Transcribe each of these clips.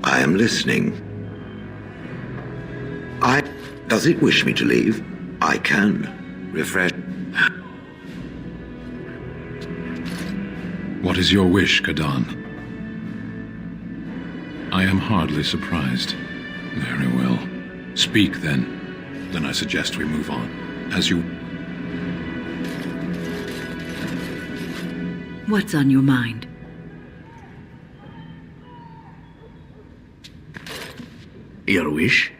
I am listening. Does it wish me to leave? I can. Refresh. What is your wish, Kadan? I am hardly surprised. Very well. Speak, then. Then I suggest we move on. As you... What's on your mind? Your wish?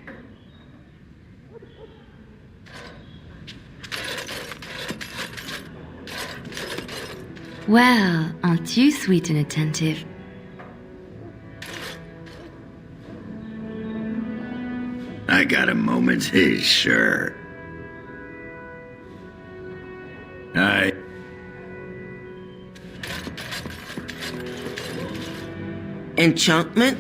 Well, aren't you sweet and attentive? I got a moment, sure. Enchantment?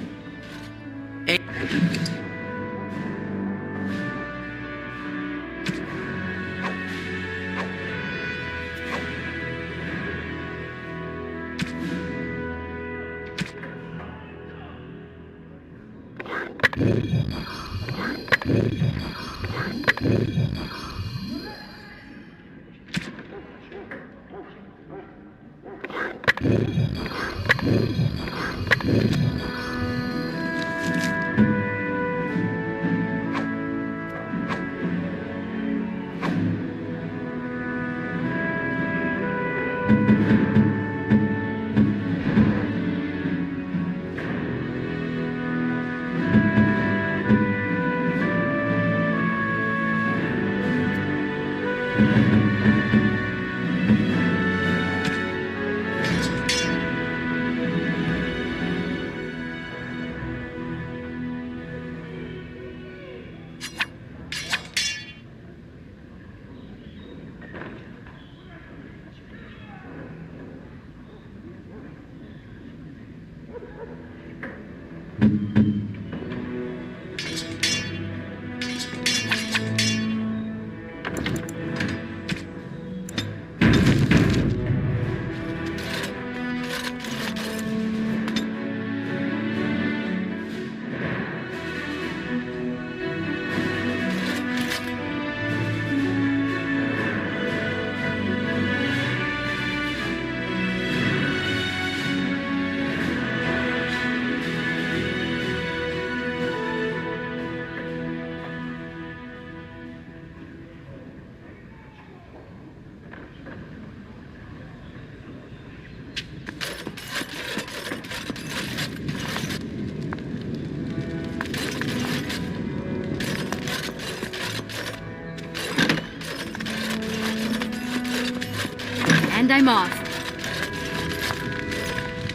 And I'm off.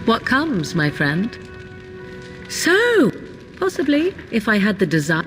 What comes, my friend? So, possibly, if I had the desire...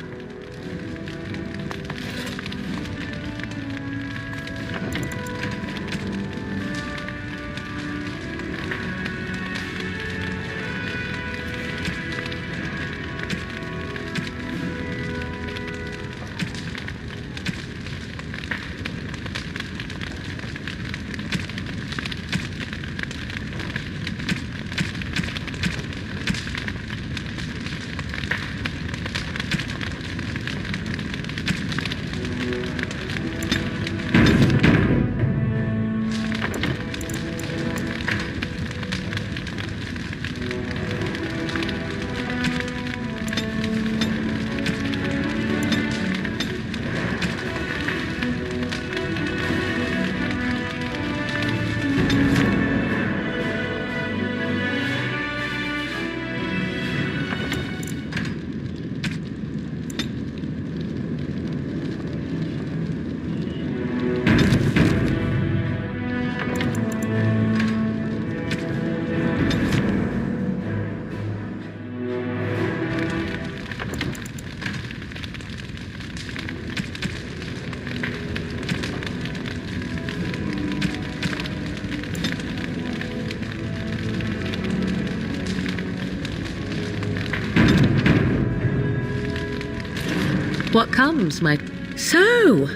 What comes, my... So,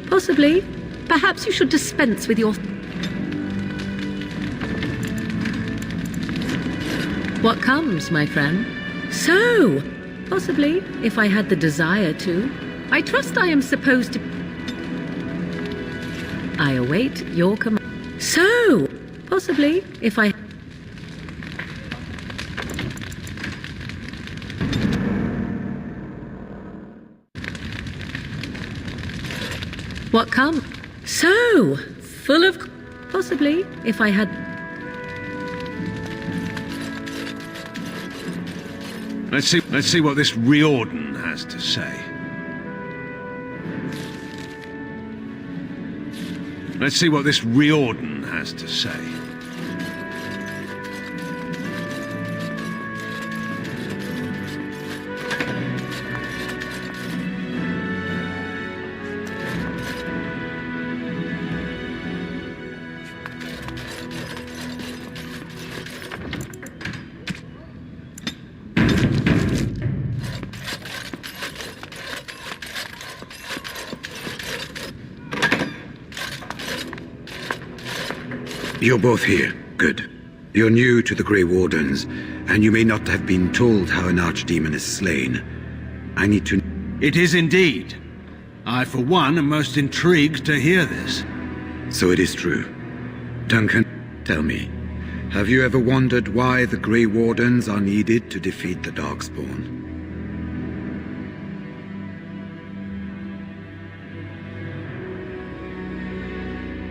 possibly. Perhaps you should dispense with your... What comes, my friend? So, possibly, if I had the desire to. I trust I am supposed to... I await your command. So, possibly, if I... What come? So, full of... Possibly, if I had... Let's see what this Riordan has to say. Let's see what this Riordan has to say. You're both here. Good. You're new to the Grey Wardens, and you may not have been told how an archdemon is slain. I need to... It is indeed. I, for one, am most intrigued to hear this. So it is true. Duncan, tell me, have you ever wondered why the Grey Wardens are needed to defeat the Darkspawn?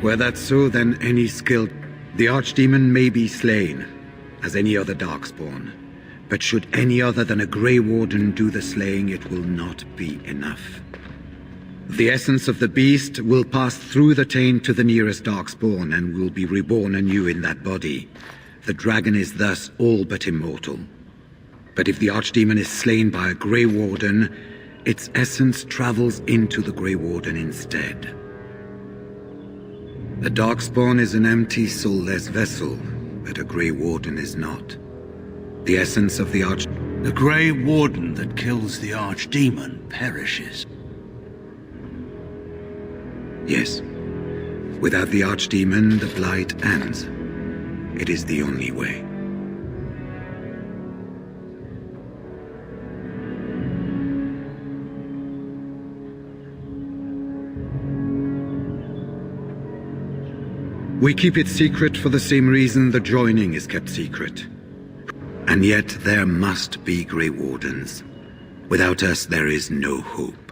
Were that so, then any skilled... The Archdemon may be slain, as any other Darkspawn. But should any other than a Grey Warden do the slaying, it will not be enough. The essence of the beast will pass through the taint to the nearest Darkspawn and will be reborn anew in that body. The dragon is thus all but immortal. But if the Archdemon is slain by a Grey Warden, its essence travels into the Grey Warden instead. The Darkspawn is an empty, soulless vessel, but a Grey Warden is not. The essence of the The Grey Warden that kills the Archdemon perishes. Yes. Without the Archdemon, the Blight ends. It is the only way. We keep it secret for the same reason the joining is kept secret. And yet there must be Grey Wardens. Without us, there is no hope.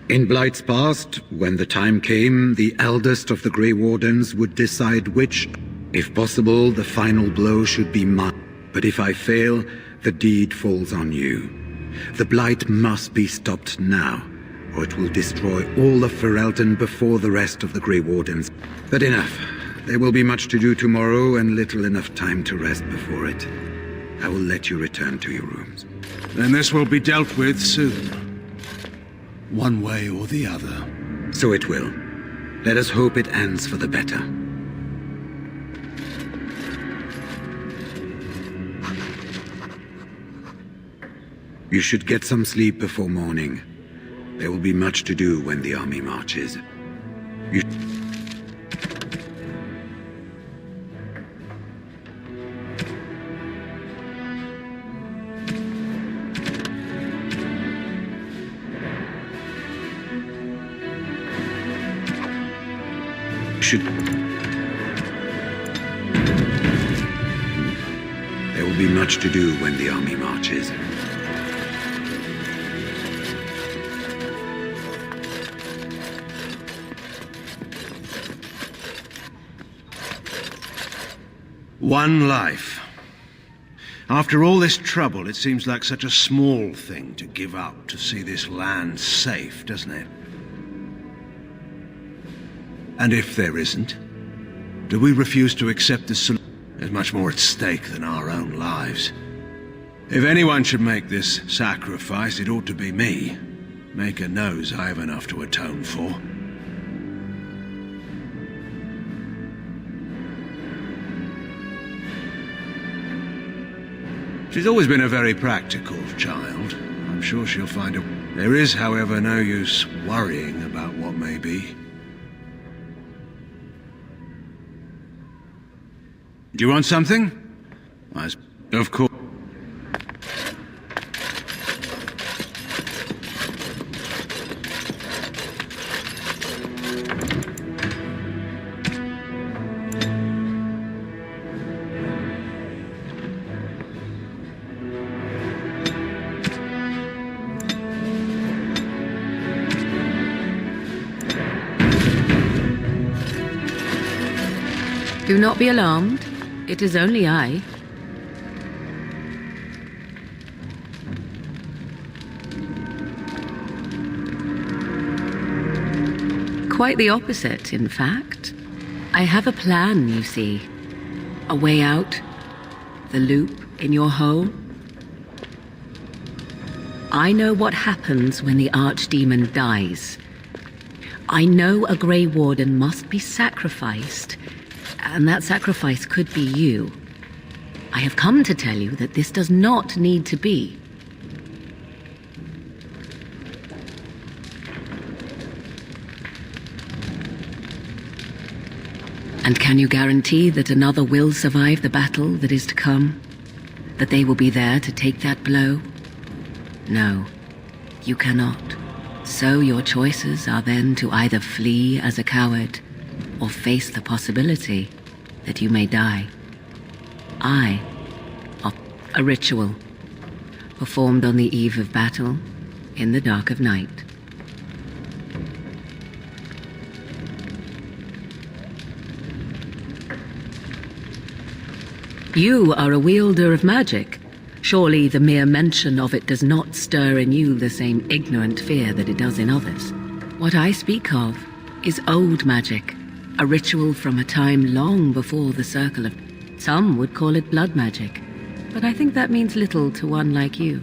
In Blight's past, when the time came, the eldest of the Grey Wardens would decide which, if possible, the final blow should be mine. But if I fail, the deed falls on you. The Blight must be stopped now, or it will destroy all of Ferelden before the rest of the Grey Wardens. But enough. There will be much to do tomorrow and little enough time to rest before it. I will let you return to your rooms. Then this will be dealt with soon. One way or the other. So it will. Let us hope it ends for the better. You should get some sleep before morning. There will be much to do when the army marches. You... should... There will be much to do when the army marches. One life. After all this trouble, it seems like such a small thing to give up to see this land safe, doesn't it? And if there isn't, do we refuse to accept the solution? There's much more at stake than our own lives. If anyone should make this sacrifice, it ought to be me. Maker knows I have enough to atone for. She's always been a very practical child. I'm I'm sure she'll find a... There is, however, no use worrying about what may be. Do you want something? Of course. Do not be alarmed. It is only I. Quite the opposite, in fact. I have a plan, you see. A way out. The loop in your hole. I know what happens when the Archdemon dies. I know a Grey Warden must be sacrificed, and that sacrifice could be you. I have come to tell you that this does not need to be. And can you guarantee that another will survive the battle that is to come? That they will be there to take that blow? No, you cannot. So your choices are then to either flee as a coward or face the possibility that you may die. I offer a ritual performed on the eve of battle in the dark of night. You are a wielder of magic. Surely the mere mention of it does not stir in you the same ignorant fear that it does in others. What I speak of is old magic, a ritual from a time long before the circle of... Some would call it blood magic, but I think that means little to one like you.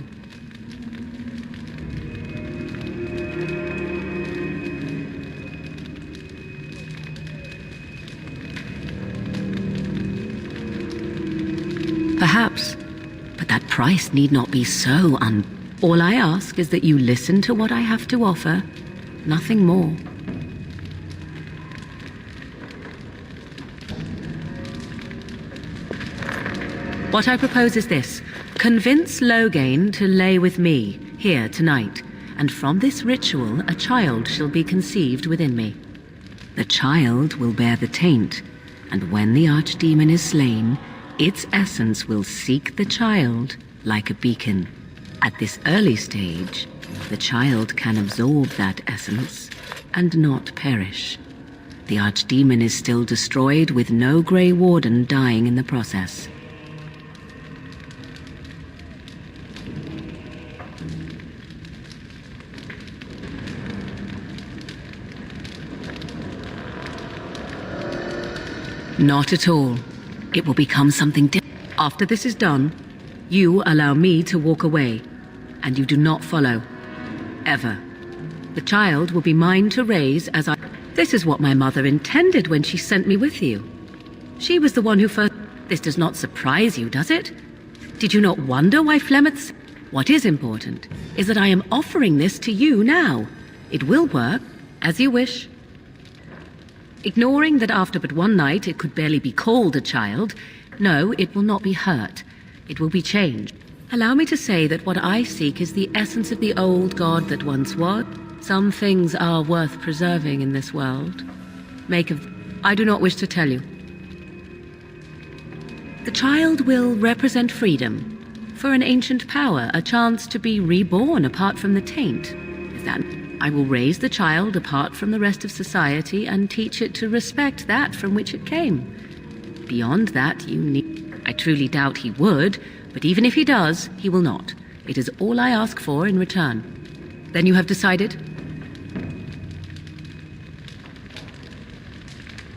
Perhaps, but that price need not be so All I ask is that you listen to what I have to offer, nothing more. What I propose is this. Convince Loghain to lay with me, here tonight, and from this ritual a child shall be conceived within me. The child will bear the taint, and when the Archdemon is slain, its essence will seek the child like a beacon. At this early stage, the child can absorb that essence and not perish. The Archdemon is still destroyed with no Grey Warden dying in the process. Not at all. It will become something different. After this is done, you allow me to walk away, and you do not follow. Ever. The child will be mine to raise as I... This is what my mother intended when she sent me with you. She was the one who first... This does not surprise you, does it? Did you not wonder why Flemeth... What is important is that I am offering this to you now. It will work, as you wish. Ignoring that after but one night it could barely be called a child, no, it will not be hurt. It will be changed. Allow me to say that what I seek is the essence of the old god that once was. Some things are worth preserving in this world. I do not wish to tell you. The child will represent freedom. For an ancient power, a chance to be reborn apart from the taint. Is that... I will raise the child apart from the rest of society and teach it to respect that from which it came. Beyond that, you need... I truly doubt he would, but even if he does, he will not. It is all I ask for in return. Then you have decided?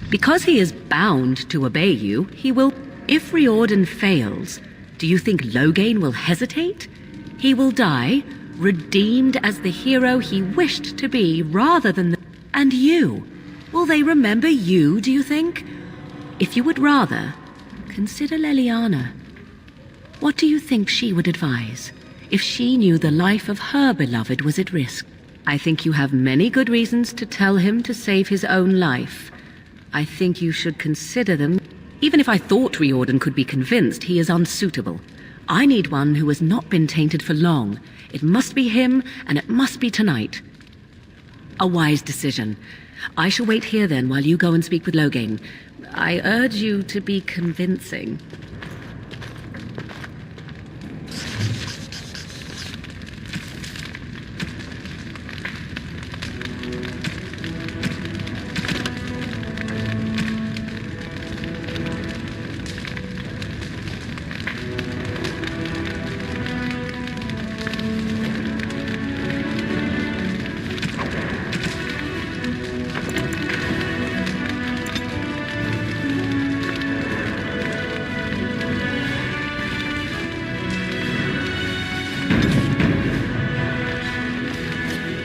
Because he is bound to obey you, he will... If Riordan fails, do you think Loghain will hesitate? He will die... redeemed as the hero he wished to be, rather than the... And you? Will they remember you, do you think? If you would rather, consider Leliana. What do you think she would advise? if she knew the life of her beloved was at risk. I think you have many good reasons to tell him to save his own life. I think you should consider them. Even if I thought Riordan could be convinced, he is unsuitable. I need one who has not been tainted for long. It must be him, and it must be tonight. A wise decision. I shall wait here then while you go and speak with Loghain. I urge you to be convincing.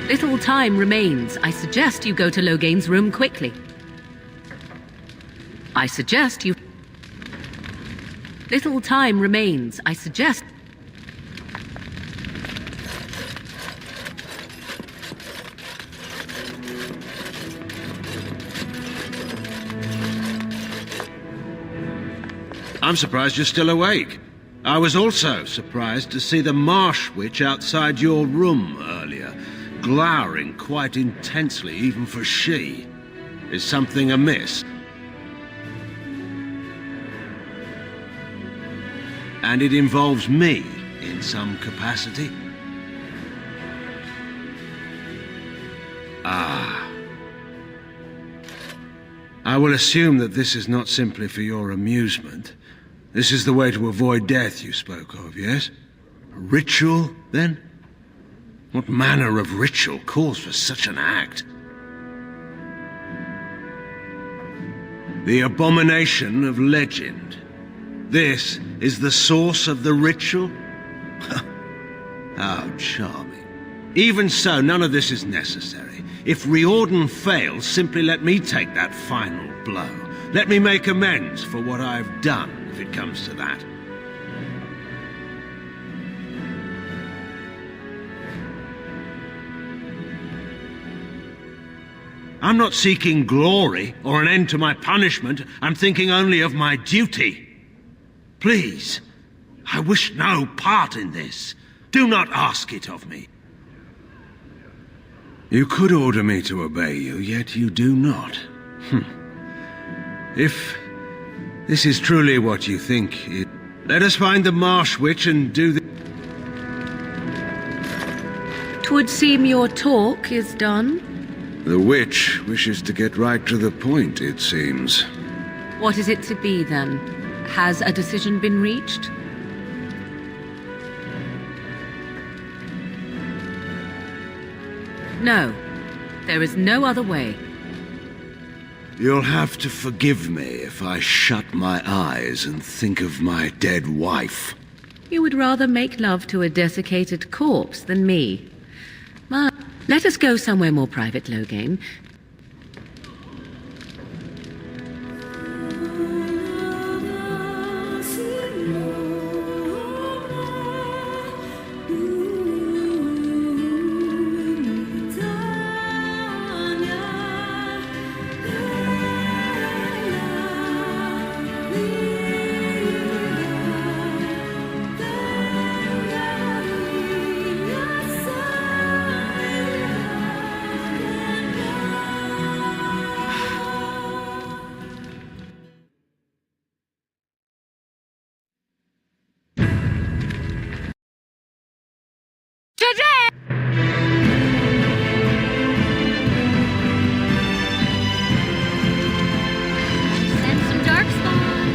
Little time remains. I suggest you go to Loghain's room quickly. I suggest you... Little time remains. I suggest... I'm surprised you're still awake. I was also surprised to see the marsh witch outside your room earlier, glowering quite intensely even for she. Is something amiss? And it involves me in some capacity? Ah. I will assume that this is not simply for your amusement. This is the way to avoid death you spoke of, yes? A ritual, then? What manner of ritual calls for such an act? The abomination of legend. This is the source of the ritual? How charming. Even so, none of this is necessary. If Riordan fails, simply let me take that final blow. Let me make amends for what I've done, if it comes to that. I'm not seeking glory or an end to my punishment. I'm thinking only of my duty. Please, I wish no part in this. Do not ask it of me. You could order me to obey you, yet you do not. If this is truly what you think, let us find the Marsh Witch and do the... 'Twould seem your talk is done. The witch wishes to get right to the point, it seems. What is it to be, then? Has a decision been reached? No. There is no other way. You'll have to forgive me if I shut my eyes and think of my dead wife. You would rather make love to a desiccated corpse than me. Let us go somewhere more private, Loghain. Send some darkspawn.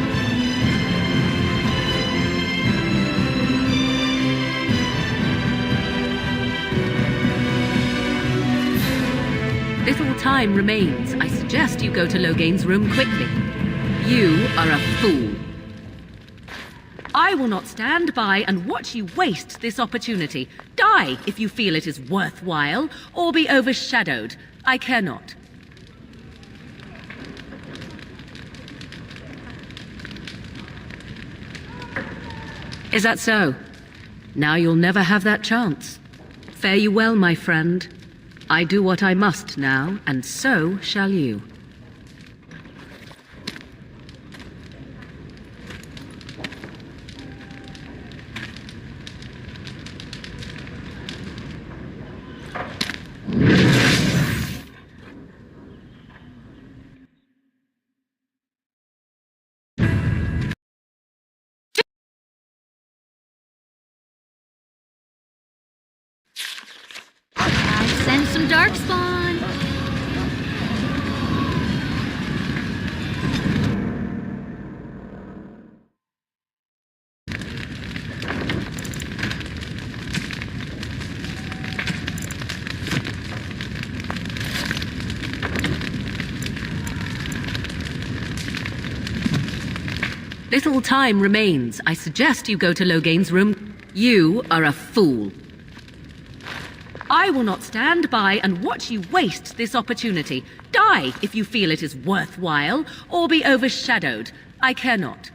Little time remains. I suggest you go to Loghain's room quickly. You are a fool. I will not stand by and watch you waste this opportunity. Die if you feel it is worthwhile, or be overshadowed. I care not. Is that so? Now you'll never have that chance. Fare you well, my friend. I do what I must now, and so shall you. Send some darkspawn. Little time remains. I suggest you go to Loghain's room. You are a fool. I will not stand by and watch you waste this opportunity. Die if you feel it is worthwhile, or be overshadowed. I care not.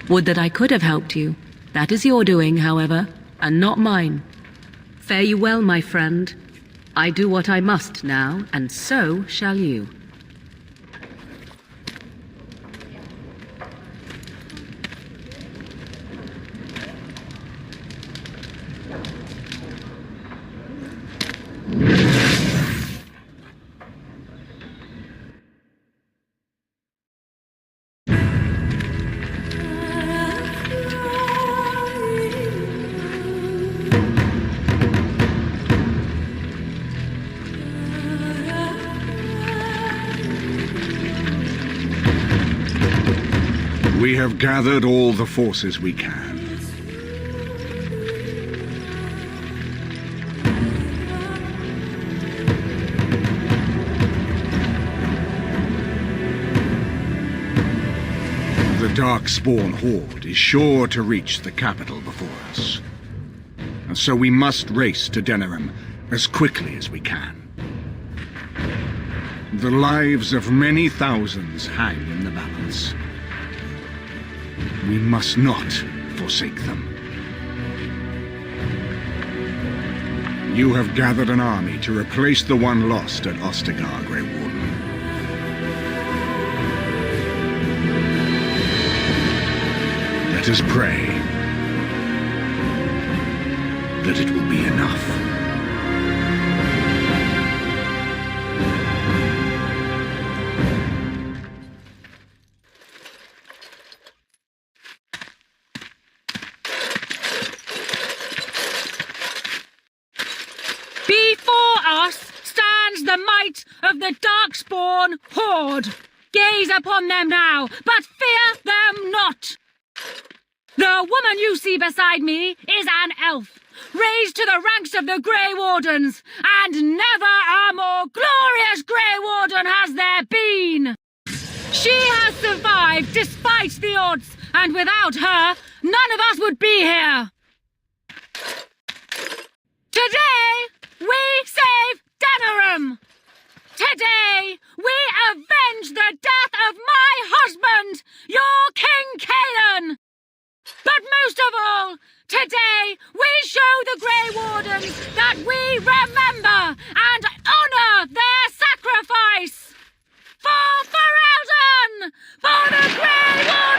Would that I could have helped you. That is your doing, however, and not mine. Fare you well, my friend. I do what I must now, and so shall you. We have gathered all the forces we can. The Darkspawn Horde is sure to reach the capital before us. And so we must race to Denerim as quickly as we can. The lives of many thousands hang in the balance. We must not forsake them. You have gathered an army to replace the one lost at Ostagar, Grey Warden. Let us pray that it will be enough. Before us stands the might of the Darkspawn Horde. Gaze upon them now, but fear them not. The woman you see beside me is an elf, raised to the ranks of the Grey Wardens, and never a more glorious Grey Warden has there been. She has survived despite the odds, and without her, none of us would be here. Today, we save Denerim! Today, we avenge the death of my husband, your King Kaelan! But most of all, today, we show the Grey Wardens that we remember and honor their sacrifice! For Ferelden! For the Grey Wardens!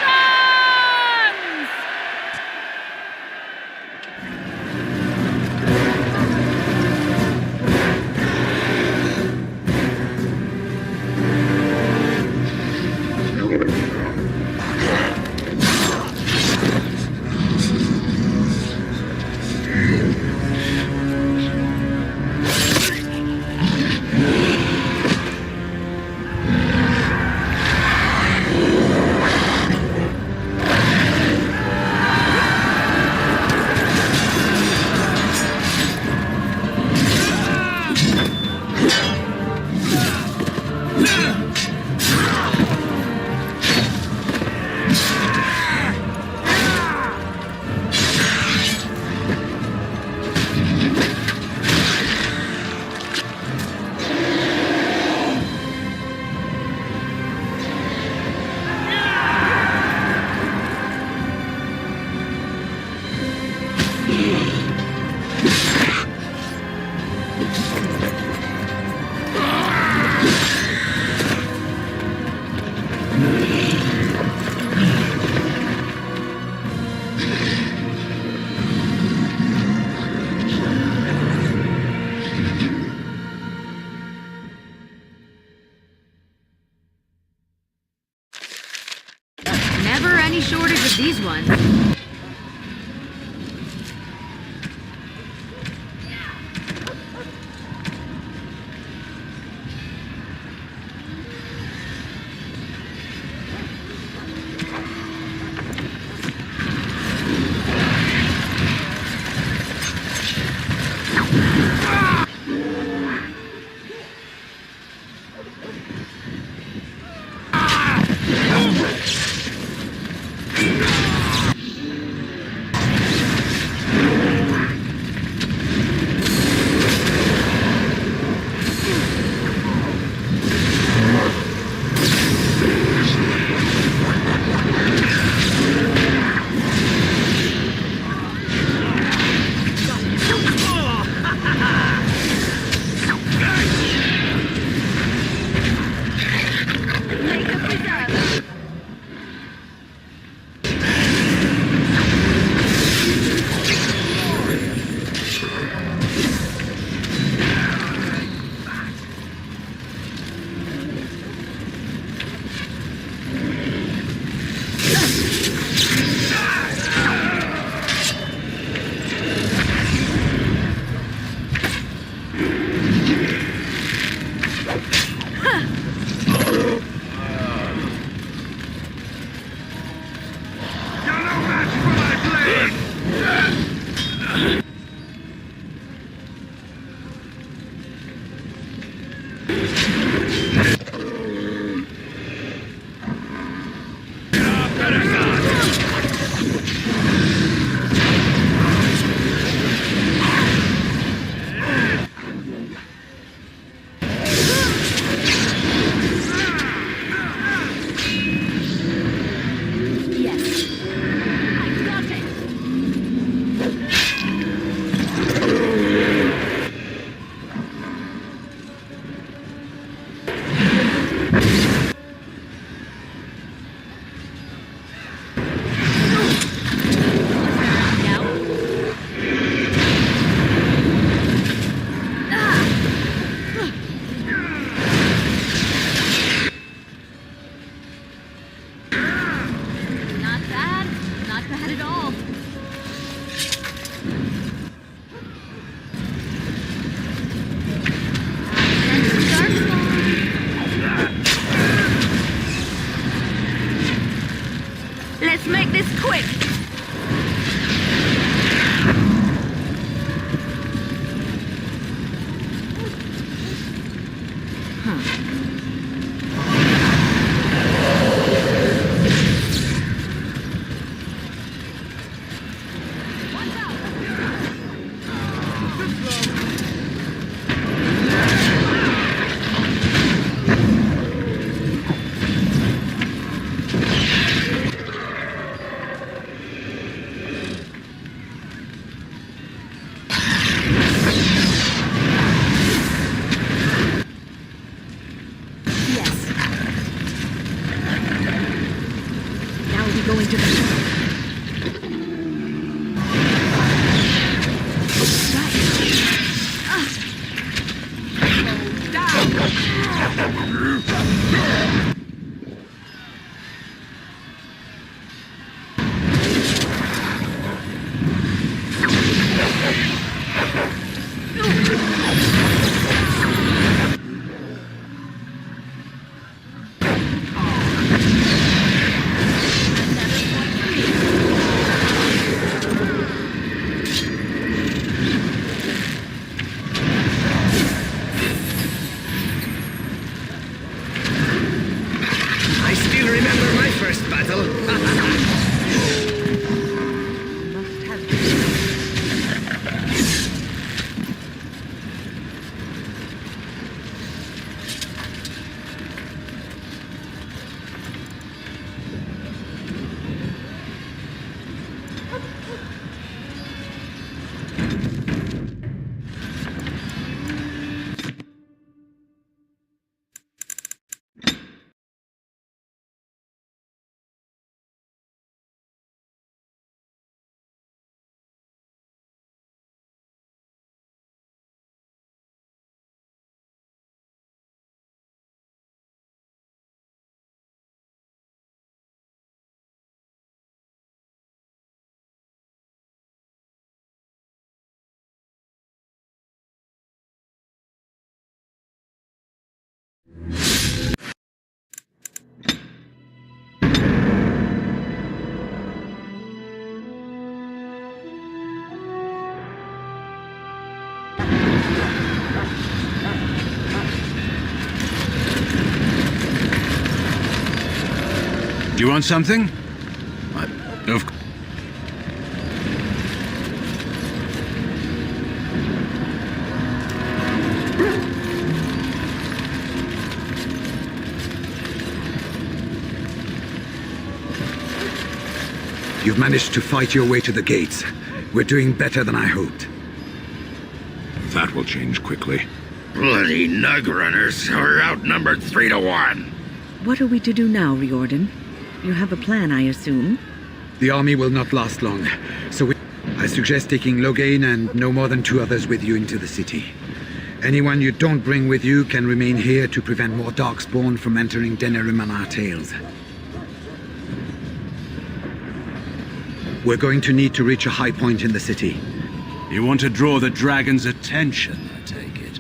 Never any shortage of these ones. Let's make this quick! you want something? Of course. You've managed to fight your way to the gates. We're doing better than I hoped. That will change quickly. Bloody nug runners are outnumbered 3 to 1. What are we to do now, Riordan? You have a plan, I assume? The army will not last long, so I suggest taking Loghain and no more than 2 others with you into the city. Anyone you don't bring with you can remain here to prevent more Darkspawn from entering Denerim on our tails. We're going to need to reach a high point in the city. You want to draw the dragon's attention, I take it.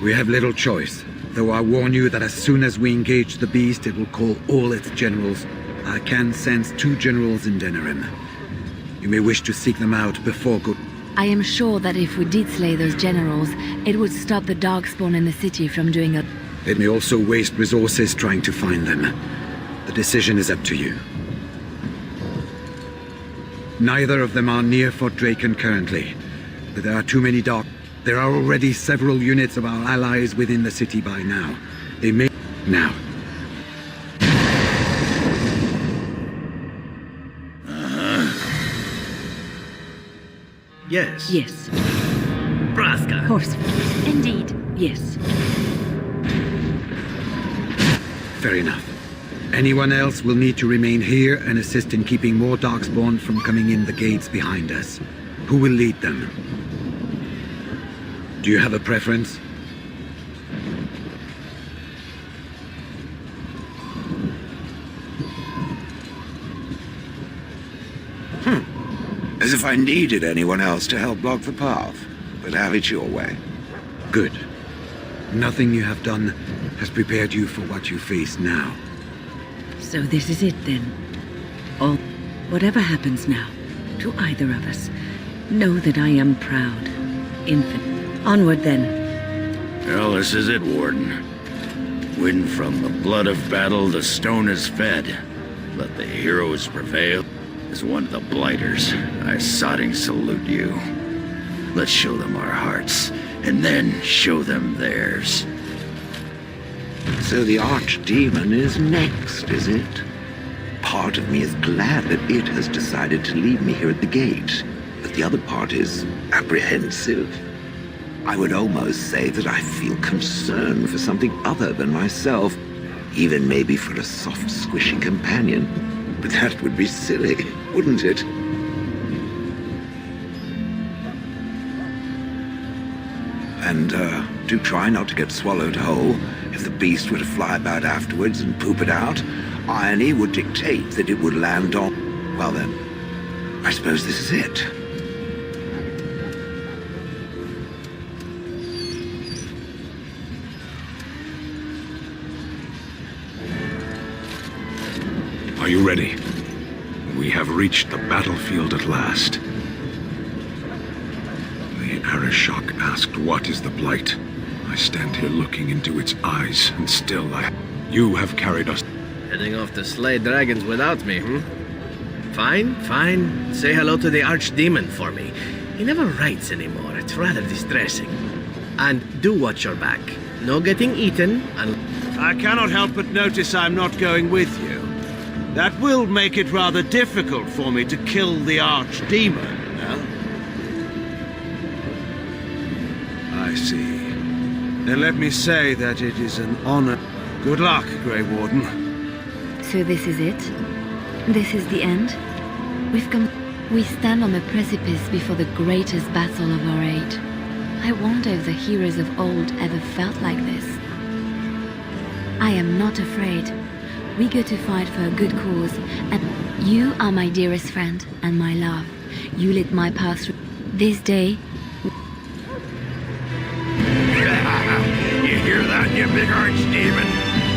We have little choice, though I warn you that as soon as we engage the beast, it will call all its generals. I can sense 2 generals in Denerim. You may wish to seek them out before good. I am sure that if we did slay those generals, it would stop the Darkspawn in the city from doing a... It may also waste resources trying to find them. The decision is up to you. Neither of them are near Fort Draken currently, but there are too many dark... There are already several units of our allies within the city by now. They may... Now. Yes. Yes. Braska. Horse. Indeed. Yes. Fair enough. Anyone else will need to remain here and assist in keeping more Darkspawn from coming in the gates behind us. Who will lead them? Do you have a preference? As if I needed anyone else to help block the path. But have it your way. Good. Nothing you have done has prepared you for what you face now. So this is it then. All, whatever happens now, to either of us, know that I am proud. Infant. Onward then. Well, this is it, Warden. When from the blood of battle the stone is fed, let the heroes prevail. As one of the blighters, I sodding salute you. Let's show them our hearts, and then show them theirs. So the Archdemon is next, is it? Part of me is glad that it has decided to leave me here at the gate, but the other part is apprehensive. I would almost say that I feel concern for something other than myself, even maybe for a soft, squishy companion. But that would be silly, wouldn't it? And, do try not to get swallowed whole. If the beast were to fly about afterwards and poop it out, irony would dictate that it would land on... Well then, I suppose this is it. Are you ready? We have reached the battlefield at last. The Arishok asked, what is the Blight? I stand here looking into its eyes, and still You have carried us. Heading off to slay dragons without me, Fine, fine. Say hello to the Archdemon for me. He never writes anymore. It's rather distressing. And do watch your back. No getting eaten, and... I cannot help but notice I'm not going with you. That will make it rather difficult for me to kill the Archdemon, no? I see. Then let me say that it is an honor. Good luck, Grey Warden. So this is it? This is the end? We've come... We stand on the precipice before the greatest battle of our age. I wonder if the heroes of old ever felt like this. I am not afraid. We go to fight for a good cause, and you are my dearest friend and my love. You lit my path through this day. You hear that, you big archdemon?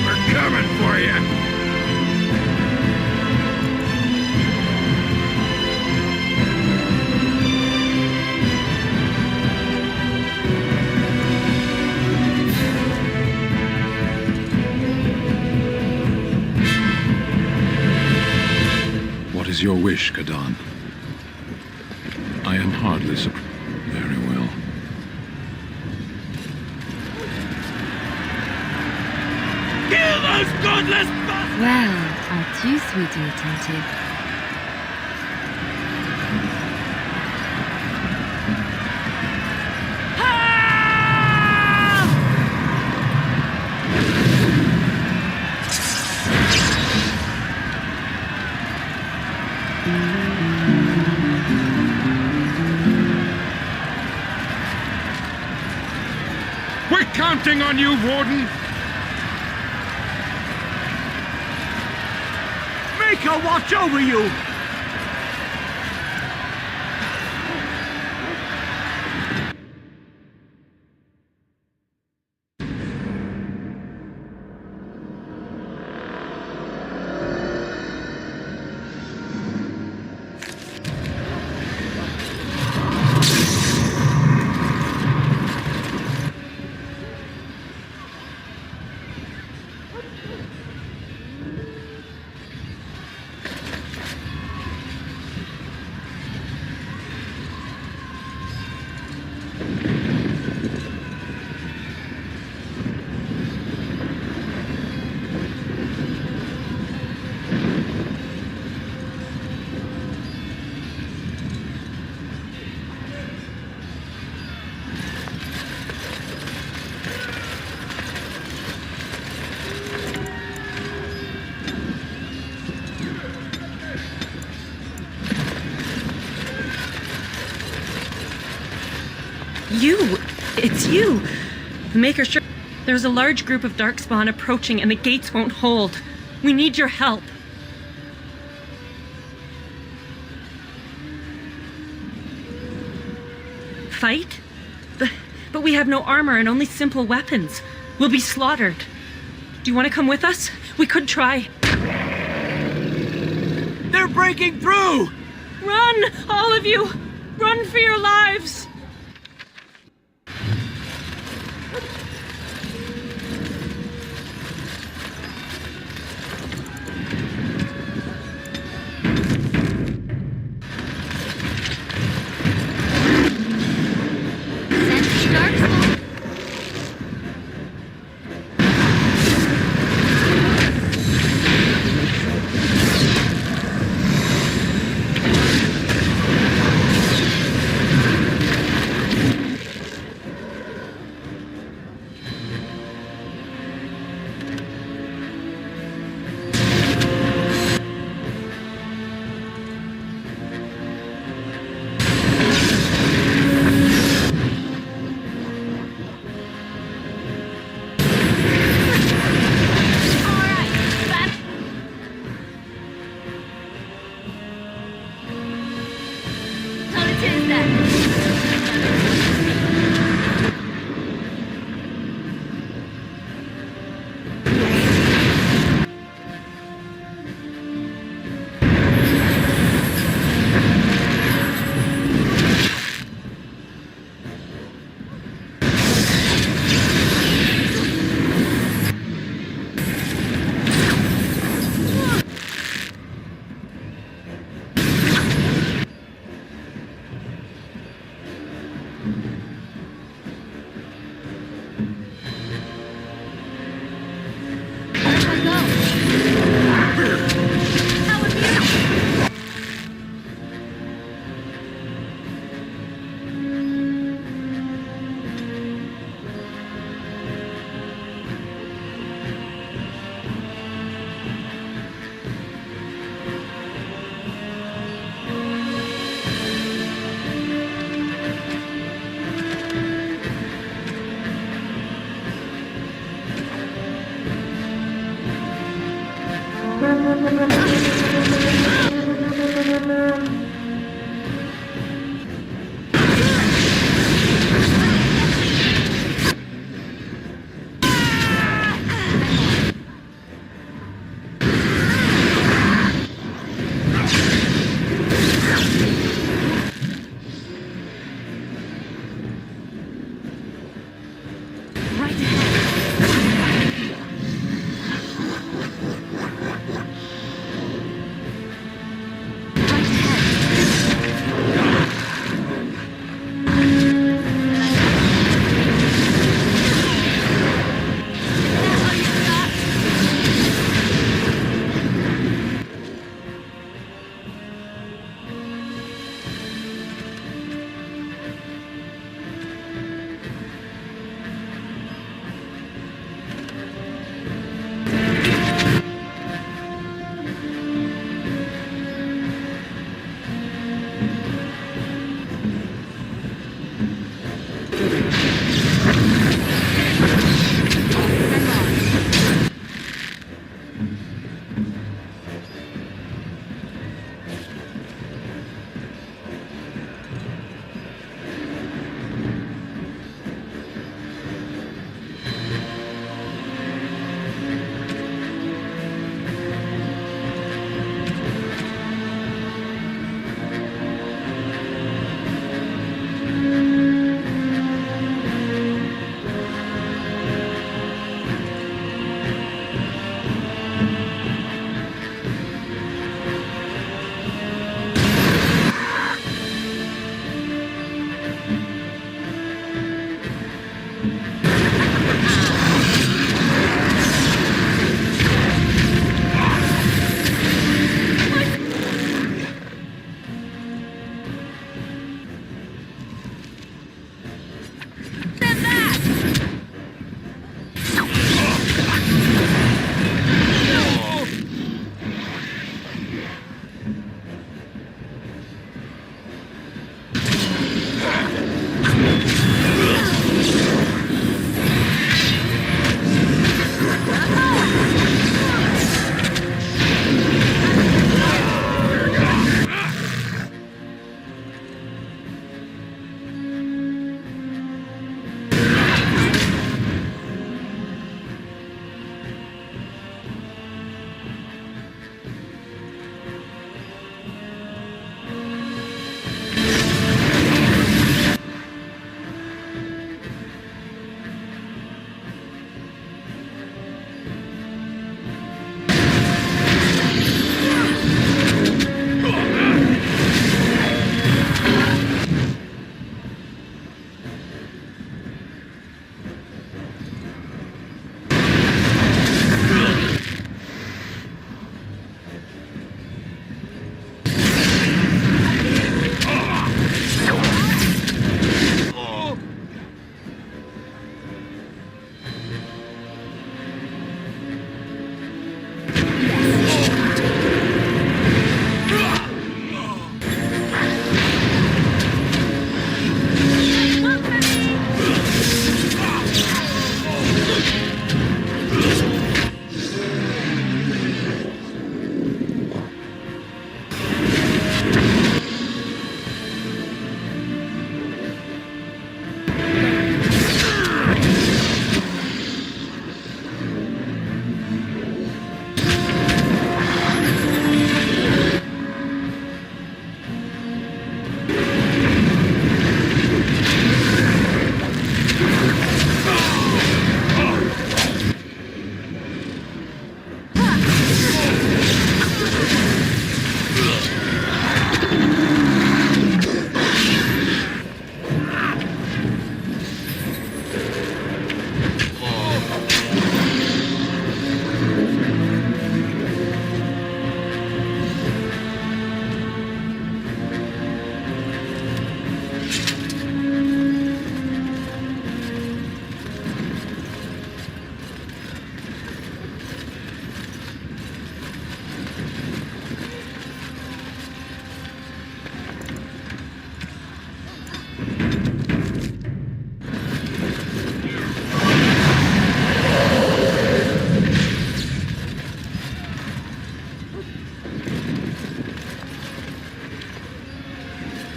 We're coming for you. is your wish, Kadan. I am hardly surprised. Very well. Kill those godless bastards! Well, aren't you sweet and attentive? We're counting on you, Warden! Make her watch over you! It's you! The Maker sure. There's a large group of Darkspawn approaching and the gates won't hold. We need your help. Fight? But we have no armor and only simple weapons. We'll be slaughtered. Do you want to come with us? We could try. They're breaking through! Run! All of you! Run for your lives!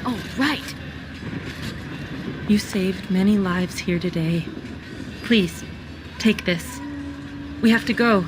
Oh, right. You saved many lives here today. Please, take this. We have to go.